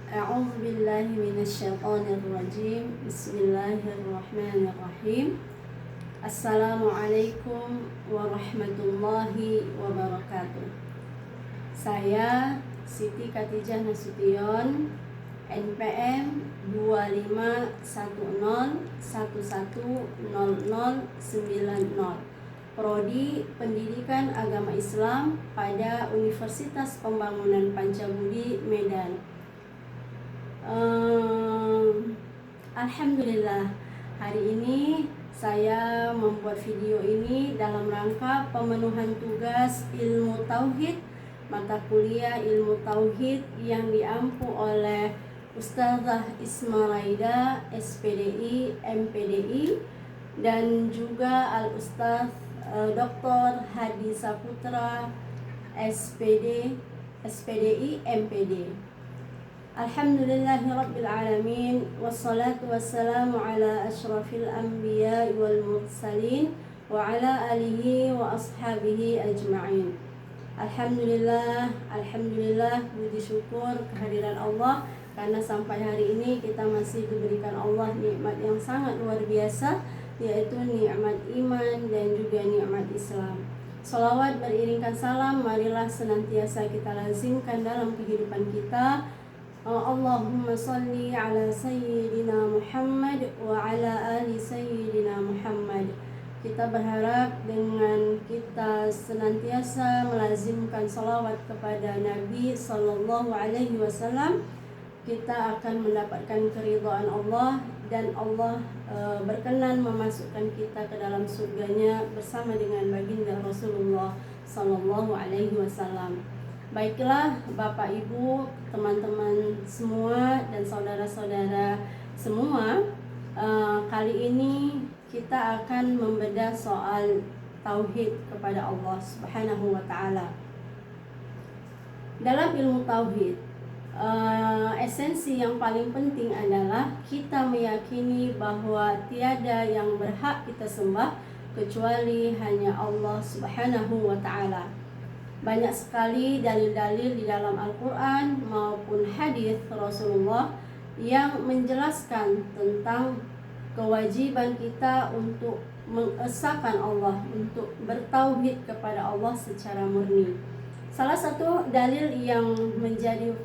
A'udzu billahi minasyaitonir rajim. Bismillahirrahmanirrahim. Assalamualaikum warahmatullahi wabarakatuh. Saya Siti Khadijah Nasution, NPM 2510110090, Prodi Pendidikan Agama Islam pada Universitas Pembangunan Pancabudi, Medan. Alhamdulillah, hari ini saya membuat video ini dalam rangka pemenuhan tugas ilmu tauhid, mata kuliah ilmu tauhid yang diampu oleh Ustazah Isma Raida, SPDI, MPDI, dan juga Al-Ustaz Dr. Hadi Saputra, SPDI, MPD. Alhamdulillahirrabbilalamin. Wassalatu wassalamu ala ashrafil anbiya wal mursalin wa ala alihi wa ashabihi ajma'in. Alhamdulillah, puji syukur kehadiran Allah, karena sampai hari ini kita masih diberikan Allah nikmat yang sangat luar biasa, yaitu nikmat iman dan juga nikmat Islam. Salawat beriringkan salam marilah senantiasa kita lazimkan dalam kehidupan kita. Allahumma salli ala sayyidina Muhammad wa ala ali sayyidina Muhammad. Kita berharap dengan kita senantiasa melazimkan salawat kepada Nabi sallallahu alaihi wasallam, kita akan mendapatkan keridhaan Allah dan Allah berkenan memasukkan kita ke dalam surganya bersama dengan baginda Rasulullah sallallahu alaihi wasallam. Baiklah Bapak Ibu, teman-teman semua dan saudara-saudara semua, kali ini kita akan membedah soal tauhid kepada Allah Subhanahu wa taala. Dalam ilmu tauhid, esensi yang paling penting adalah kita meyakini bahwa tiada yang berhak kita sembah kecuali hanya Allah Subhanahu wa taala. Banyak sekali dalil-dalil di dalam Al-Quran maupun hadis Rasulullah yang menjelaskan tentang kewajiban kita untuk mengesahkan Allah, untuk bertauhid kepada Allah secara murni. Salah satu dalil yang menjadi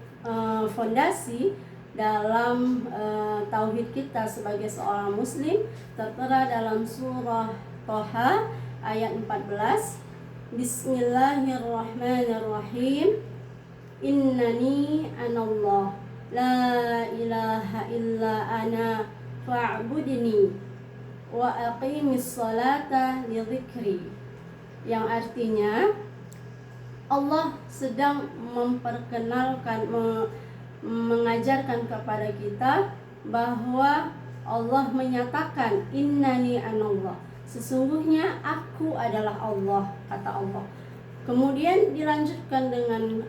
fondasi dalam tauhid kita sebagai seorang muslim tertera dalam surah Thaha ayat 14. Bismillahirrahmanirrahim. Innani anallah la ilaha illa ana fa'budni wa aqimis salata li dzikri. Yang artinya Allah sedang memperkenalkan, mengajarkan kepada kita bahwa Allah menyatakan innani anallah, sesungguhnya aku adalah Allah, kata Allah. Kemudian dilanjutkan dengan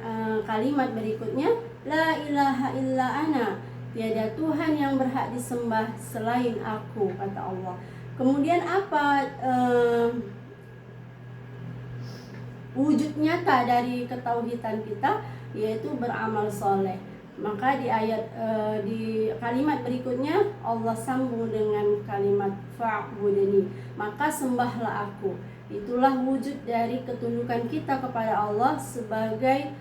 kalimat berikutnya, la ilaha illa ana, tiada Tuhan yang berhak disembah selain aku, kata Allah. Kemudian apa wujud nyata dari ketauhidan kita? Yaitu beramal soleh. Maka di di kalimat berikutnya Allah sambung dengan kalimat fa'budni, maka sembahlah aku. Itulah wujud dari ketundukan kita kepada Allah sebagai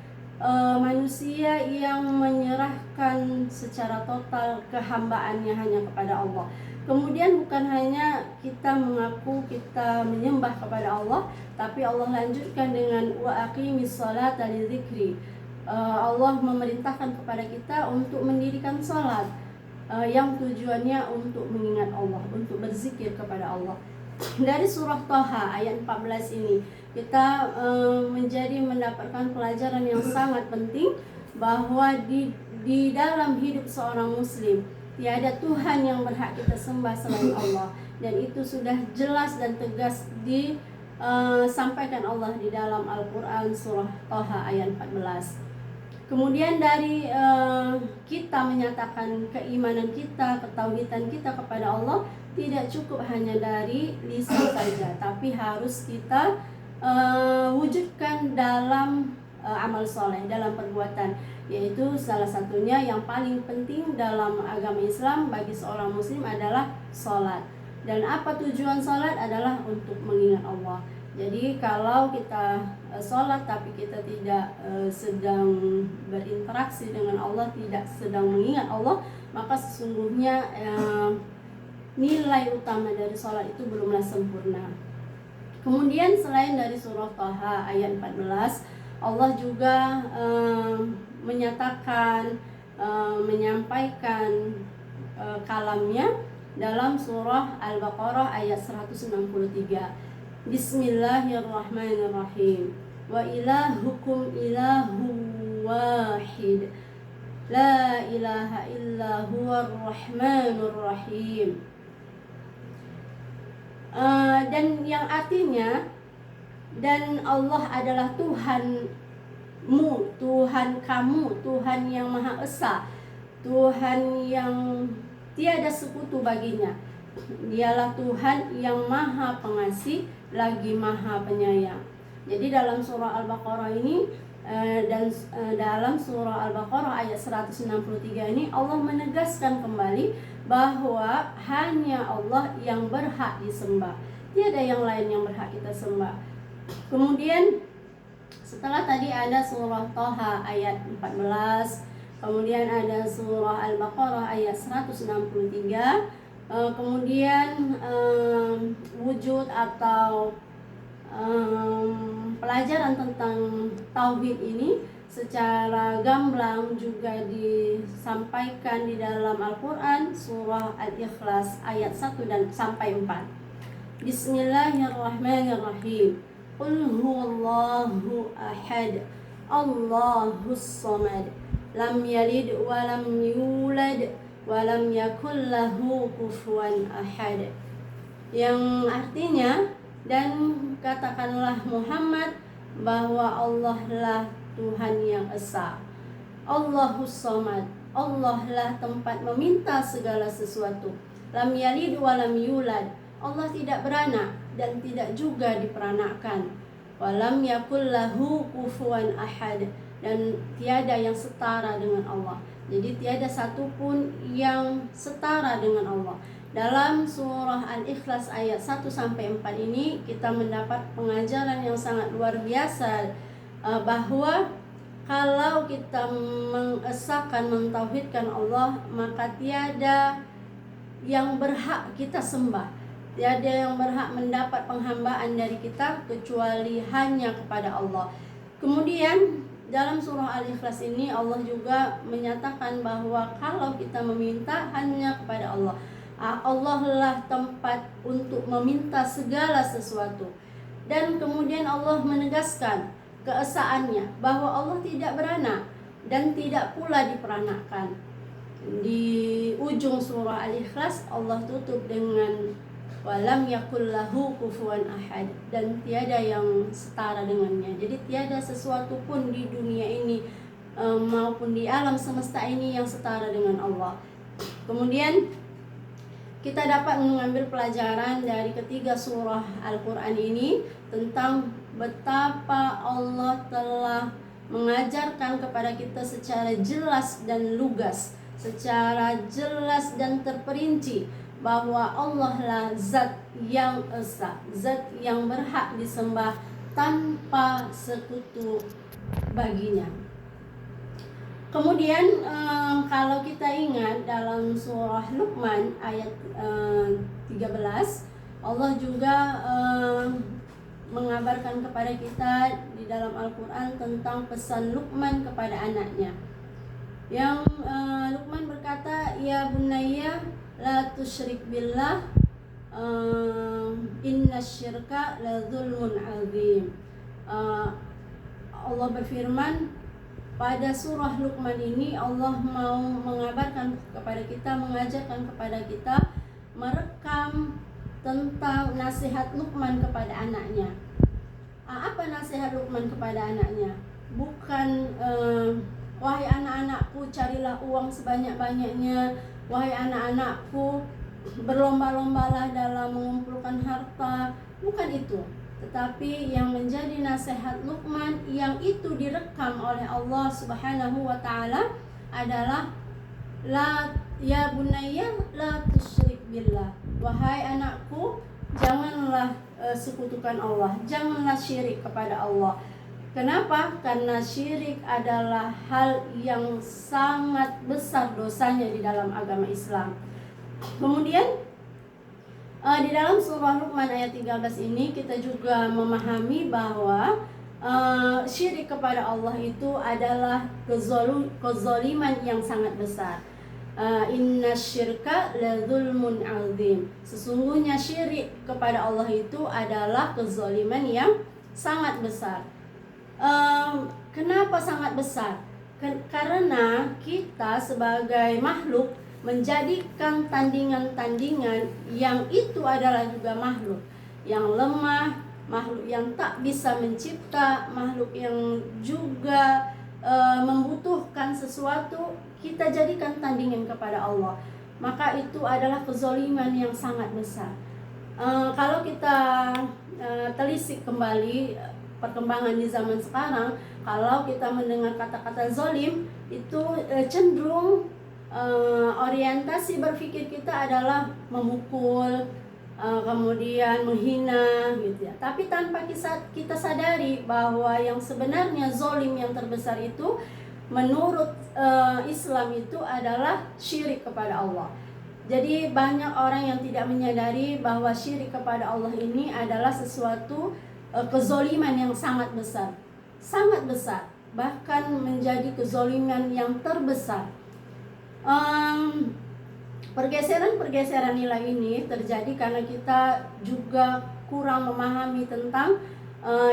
manusia yang menyerahkan secara total kehambaannya hanya kepada Allah. Kemudian bukan hanya kita mengaku kita menyembah kepada Allah, tapi Allah lanjutkan dengan wa aqimis salata li dzikri. Allah memerintahkan kepada kita untuk mendirikan salat yang tujuannya untuk mengingat Allah, untuk berzikir kepada Allah. Dari surah Thaha ayat 14 ini kita mendapatkan pelajaran yang sangat penting, bahwa di dalam hidup seorang muslim tiada Tuhan yang berhak kita sembah selain Allah, dan itu sudah jelas dan tegas disampaikan Allah di dalam Al-Quran surah Thaha ayat 14. Kemudian dari kita menyatakan keimanan kita, ketauhidan kita kepada Allah, tidak cukup hanya dari lisan saja, tapi harus kita wujudkan dalam amal soleh, dalam perbuatan, yaitu salah satunya yang paling penting dalam agama Islam bagi seorang muslim adalah sholat. Dan apa tujuan sholat? Adalah untuk mengingat Allah. Jadi kalau kita sholat tapi kita tidak sedang berinteraksi dengan Allah, tidak sedang mengingat Allah, maka sesungguhnya nilai utama dari sholat itu belumlah sempurna. Kemudian selain dari surah Thaha ayat 14, Allah juga menyatakan, menyampaikan kalamnya dalam surah Al-Baqarah ayat 163. Bismillahirrahmanirrahim. Wa ilahukum ilahu wahid. La ilaha illa huwar rahmanur rahim. Dan yang artinya, dan Allah adalah Tuhanmu, Tuhan kamu, Tuhan yang Maha Esa, Tuhan yang tiada sekutu baginya. Dialah Tuhan yang Maha Pengasih lagi Maha Penyayang. Jadi dalam surah Al-Baqarah ini dalam surah Al-Baqarah ayat 163 ini Allah menegaskan kembali bahwa hanya Allah yang berhak disembah. Tiada yang lain yang berhak kita sembah. Kemudian setelah tadi ada surah Thaha ayat 14, kemudian ada surah Al-Baqarah ayat 163, kemudian wujud atau pelajaran tentang tauhid ini secara gamblang juga disampaikan di dalam Al-Quran surah Al-Ikhlas ayat 1 dan sampai 4. Bismillahirrahmanirrahim. Qul huwallahu ahad, Allahus samad, lam yalid wa lam yulad wa lam yakul lahu kufuwan ahad. Yang artinya, dan katakanlah Muhammad bahwa Allah lah Tuhan yang Esa, Allahus Samad, Allah lah tempat meminta segala sesuatu. Lam yalid wa lam yulad, Allah tidak beranak dan tidak juga diperanakkan. Walam yakul lahu kufuwan ahad, dan tiada yang setara dengan Allah. Jadi tiada satupun yang setara dengan Allah. Dalam surah Al-Ikhlas ayat 1 sampai 4 ini kita mendapat pengajaran yang sangat luar biasa, bahwa kalau kita mengesahkan, mentauhidkan Allah, maka tiada yang berhak kita sembah, tiada yang berhak mendapat penghambaan dari kita kecuali hanya kepada Allah. Kemudian dalam surah Al-Ikhlas ini Allah juga menyatakan bahwa kalau kita meminta hanya kepada Allah, Allah lah tempat untuk meminta segala sesuatu. Dan kemudian Allah menegaskan keesaannya bahwa Allah tidak beranak dan tidak pula diperanakkan. Di ujung surah Al-Ikhlas Allah tutup dengan walam yakul lahu kufuwan ahad, dan tiada yang setara dengannya. Jadi tiada sesuatu pun di dunia ini maupun di alam semesta ini yang setara dengan Allah. Kemudian kita dapat mengambil pelajaran dari ketiga surah Al-Quran ini tentang betapa Allah telah mengajarkan kepada kita secara jelas dan lugas, secara jelas dan terperinci, bahwa Allah lah zat yang esa, zat yang berhak disembah tanpa sekutu baginya. Kemudian kalau kita ingat dalam surah Luqman ayat 13, Allah juga mengabarkan kepada kita di dalam Al-Quran tentang pesan Luqman kepada anaknya. Yang Luqman berkata, ya bunayya la tusyrik billah, inna syirka la zulmun azim. Allah berfirman pada surah Luqman ini, Allah mau mengabarkan kepada kita, mengajarkan kepada kita, merekam tentang nasihat Luqman kepada anaknya. Apa nasihat Luqman kepada anaknya? Bukan wahai anak-anakku, carilah uang sebanyak-banyaknya, wahai anak-anakku, berlomba-lombalah dalam mengumpulkan harta. Bukan itu. tetapi yang menjadi nasihat Luqman yang itu direkam oleh Allah Subhanahu wa taala adalah la ya bunayya la tusyrik billah. Wahai anakku, janganlah sekutukan Allah, janganlah syirik kepada Allah. Kenapa? Karena syirik adalah hal yang sangat besar dosanya di dalam agama Islam. Kemudian di dalam surah Luqman ayat 13 ini kita juga memahami bahwa syirik kepada Allah itu adalah kezaliman yang sangat besar. Inna syirka la zulmun azim. Sesungguhnya syirik kepada Allah itu adalah kezaliman yang sangat besar. Kenapa sangat besar? Karena kita sebagai makhluk menjadikan tandingan-tandingan yang itu adalah juga makhluk yang lemah, makhluk yang tak bisa mencipta, makhluk yang juga membutuhkan sesuatu, kita jadikan tandingan kepada Allah. Maka itu adalah kezaliman yang sangat besar. Kalau kita telisik kembali perkembangan di zaman sekarang, kalau kita mendengar kata-kata zalim itu cenderung orientasi berpikir kita adalah memukul, kemudian menghina gitu ya. Tapi tanpa kita sadari bahwa yang sebenarnya zalim yang terbesar itu menurut Islam itu adalah syirik kepada Allah. Jadi banyak orang yang tidak menyadari bahwa syirik kepada Allah ini adalah sesuatu kezaliman yang sangat besar, bahkan menjadi kezaliman yang terbesar. Pergeseran nilai ini terjadi karena kita juga kurang memahami tentang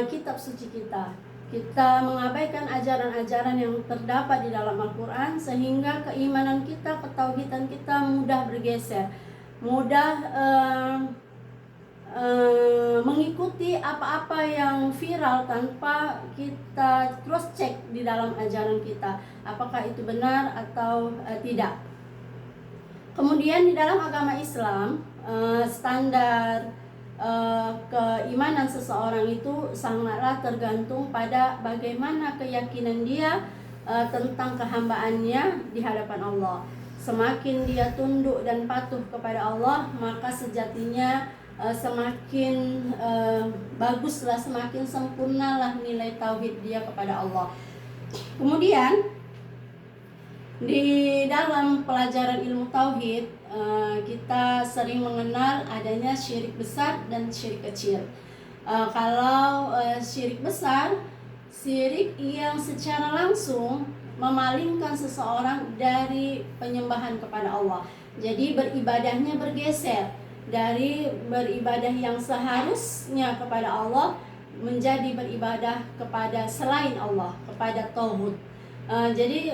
kitab suci kita. Kita mengabaikan ajaran-ajaran yang terdapat di dalam Al-Quran, sehingga keimanan kita, ketauhidan kita mudah bergeser, mudah mengikuti apa-apa yang viral tanpa kita cross check di dalam ajaran kita, apakah itu benar atau tidak. Kemudian di dalam agama Islam, standar keimanan seseorang itu sangatlah tergantung pada bagaimana keyakinan dia tentang kehambaannya di hadapan Allah. Semakin dia tunduk dan patuh kepada Allah, maka sejatinya semakin baguslah, semakin sempurnalah nilai tauhid dia kepada Allah. Kemudian di dalam pelajaran ilmu tauhid kita sering mengenal adanya syirik besar dan syirik kecil. Kalau syirik besar, syirik yang secara langsung memalingkan seseorang dari penyembahan kepada Allah. Jadi beribadahnya bergeser dari beribadah yang seharusnya kepada Allah menjadi beribadah kepada selain Allah, kepada tauhid. Jadi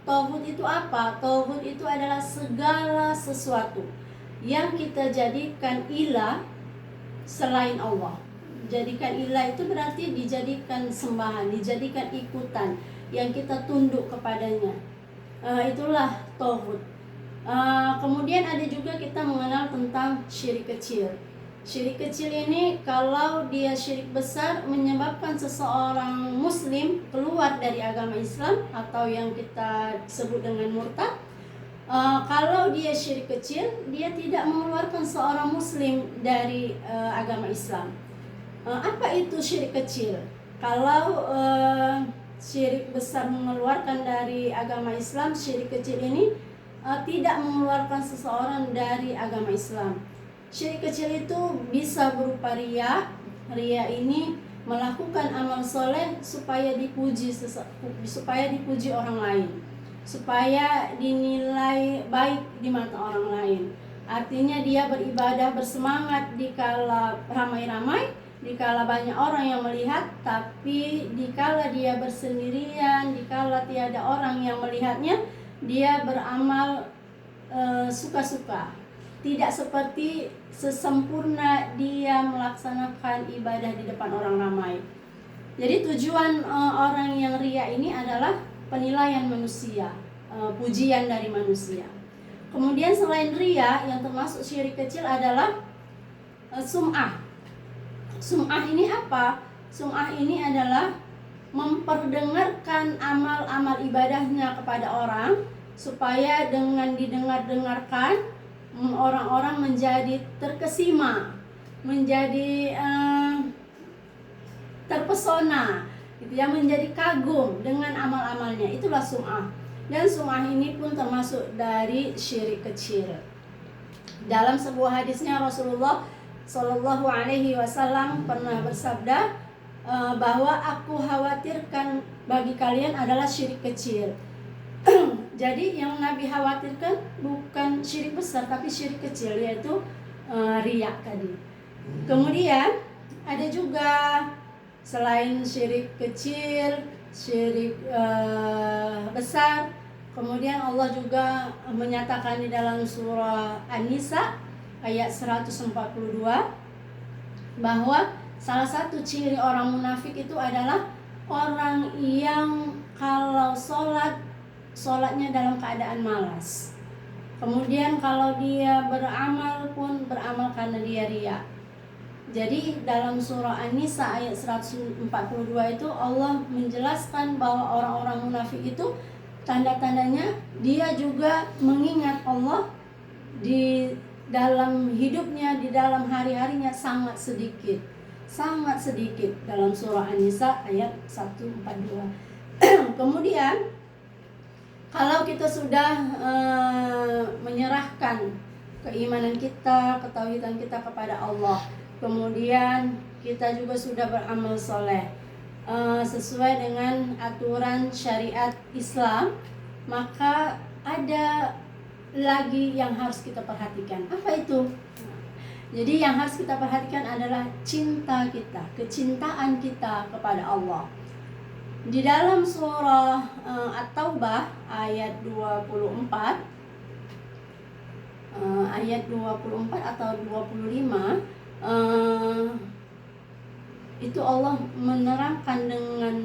tauhid itu apa? Tauhid itu adalah segala sesuatu yang kita jadikan ilah selain Allah. Jadikan ilah itu berarti dijadikan sembahan, dijadikan ikutan yang kita tunduk kepadanya. Itulah tauhid. Kemudian ada juga kita mengenal tentang syirik kecil. Syirik kecil ini kalau dia syirik besar menyebabkan seseorang muslim keluar dari agama Islam atau yang kita sebut dengan murtad. Kalau dia syirik kecil, dia tidak mengeluarkan seorang muslim dari agama Islam. Apa itu syirik kecil? Kalau syirik besar mengeluarkan dari agama Islam, syirik kecil ini tidak mengeluarkan seseorang dari agama Islam. Syirik kecil itu bisa berupa riya. Riya ini melakukan amal soleh supaya dipuji orang lain, supaya dinilai baik di mata orang lain. Artinya dia beribadah bersemangat dikala ramai-ramai, dikala banyak orang yang melihat, tapi dikala dia bersendirian, dikala tiada orang yang melihatnya, dia beramal suka-suka, tidak seperti sesempurna dia melaksanakan ibadah di depan orang ramai. Jadi tujuan orang yang riya ini adalah penilaian manusia, pujian dari manusia. Kemudian selain riya, yang termasuk syirik kecil adalah sum'ah. Sum'ah ini apa? Sum'ah ini adalah memperdengarkan amal-amal ibadahnya kepada orang, supaya dengan didengar-dengarkan orang-orang menjadi terkesima, menjadi terpesona, gitu ya, menjadi kagum dengan amal-amalnya. Itulah sum'ah. Dan sum'ah ini pun termasuk dari syirik kecil. Dalam sebuah hadisnya Rasulullah Shallallahu Alaihi Wasallam pernah bersabda bahwa aku khawatirkan bagi kalian adalah syirik kecil. Jadi yang Nabi khawatirkan bukan syirik besar, tapi syirik kecil, yaitu riya tadi. Kemudian ada juga selain syirik kecil, syirik besar. Kemudian Allah juga menyatakan di dalam surah An-Nisa ayat 142 bahwa salah satu ciri orang munafik itu adalah orang yang kalau sholatnya dalam keadaan malas. Kemudian kalau dia beramal pun beramal karena dia riya. Jadi dalam surah An-Nisa ayat 142 itu Allah menjelaskan bahwa orang-orang munafik itu tanda-tandanya dia juga mengingat Allah di dalam hidupnya, di dalam hari-harinya sangat sedikit dalam surah An-Nisa ayat 142. Kemudian kalau kita sudah menyerahkan keimanan kita, ketauhidan kita kepada Allah, kemudian kita juga sudah beramal soleh sesuai dengan aturan syariat Islam, maka ada lagi yang harus kita perhatikan. Apa itu? Jadi yang harus kita perhatikan adalah cinta kita, kecintaan kita kepada Allah. Di dalam surah At-Taubah ayat 24 atau 25 itu Allah menerangkan dengan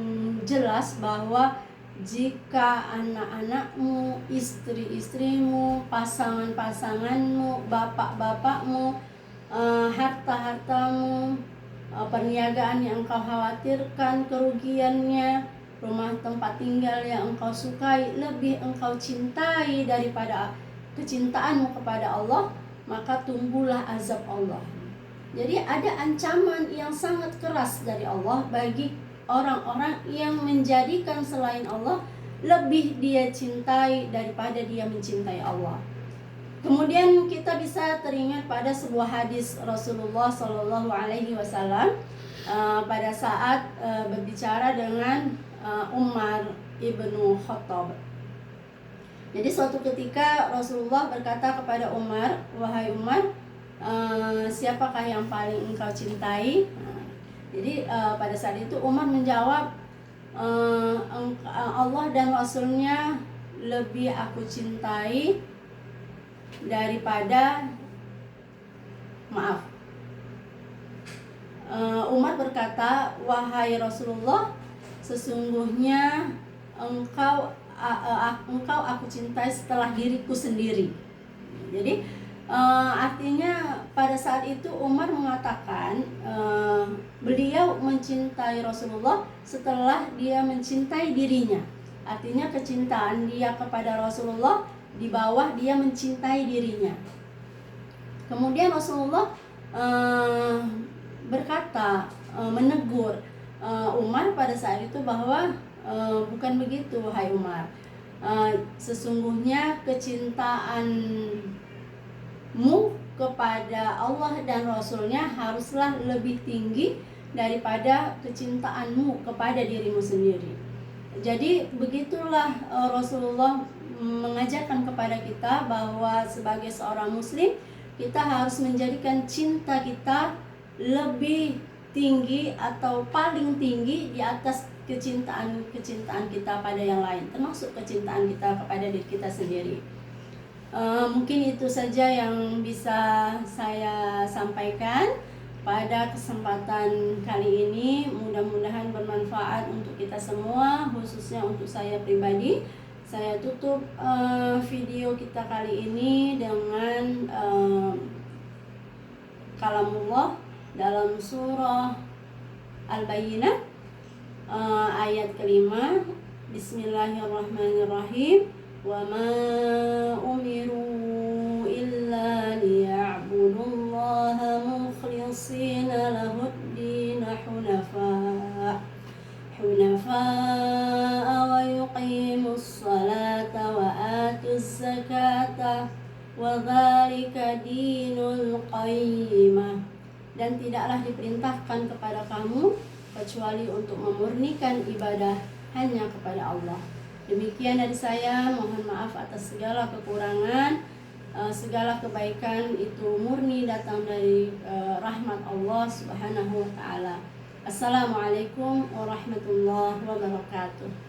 jelas bahwa jika anak-anakmu, istri-istrimu, pasangan-pasanganmu, bapak-bapakmu, harta-hartamu, perniagaan yang engkau khawatirkan kerugiannya, rumah tempat tinggal yang engkau sukai, lebih engkau cintai daripada kecintaanmu kepada Allah, maka tumbuhlah azab Allah. Jadi ada ancaman yang sangat keras dari Allah bagi orang-orang yang menjadikan selain Allah lebih dia cintai daripada dia mencintai Allah. Kemudian kita bisa teringat pada sebuah hadis Rasulullah Shallallahu Alaihi Wasallam pada saat berbicara dengan Umar ibnu Khattab. Jadi suatu ketika Rasulullah berkata kepada Umar, wahai Umar, siapakah yang paling engkau cintai? Jadi pada saat itu Umar menjawab, Allah dan Rasulnya lebih aku cintai daripada Umar berkata, wahai Rasulullah, sesungguhnya engkau aku cintai setelah diriku sendiri. Jadi artinya pada saat itu Umar mengatakan beliau mencintai Rasulullah setelah dia mencintai dirinya. Artinya kecintaan dia kepada Rasulullah di bawah dia mencintai dirinya. Kemudian Rasulullah berkata, menegur Umar pada saat itu bahwa bukan begitu, hai Umar. Sesungguhnya kecintaanmu kepada Allah dan Rasulnya haruslah lebih tinggi daripada kecintaanmu kepada dirimu sendiri. Jadi begitulah Rasulullah mengajarkan kepada kita bahwa sebagai seorang muslim kita harus menjadikan cinta kita lebih tinggi atau paling tinggi di atas kecintaan kita pada yang lain, termasuk kecintaan kita kepada diri kita sendiri. Mungkin itu saja yang bisa saya sampaikan pada kesempatan kali ini. Mudah-mudahan bermanfaat untuk kita semua, khususnya untuk saya pribadi. Saya tutup video kita kali ini dengan kalamullah dalam surah Al-Bayyinah ayat kelima. Bismillahirrahmanirrahim. Wa ma umiru illa liya'budullaha mukhlishina lahud-din hunafa wa yuqimus salata wa atuz zakata wa dzalika dinul qayyimah. Dan tidaklah diperintahkan kepada kamu kecuali untuk memurnikan ibadah hanya kepada Allah. Demikian dari saya, mohon maaf atas segala kekurangan. Segala kebaikan itu murni datang dari rahmat Allah Subhanahu wa taala. Assalamualaikum warahmatullahi wabarakatuh.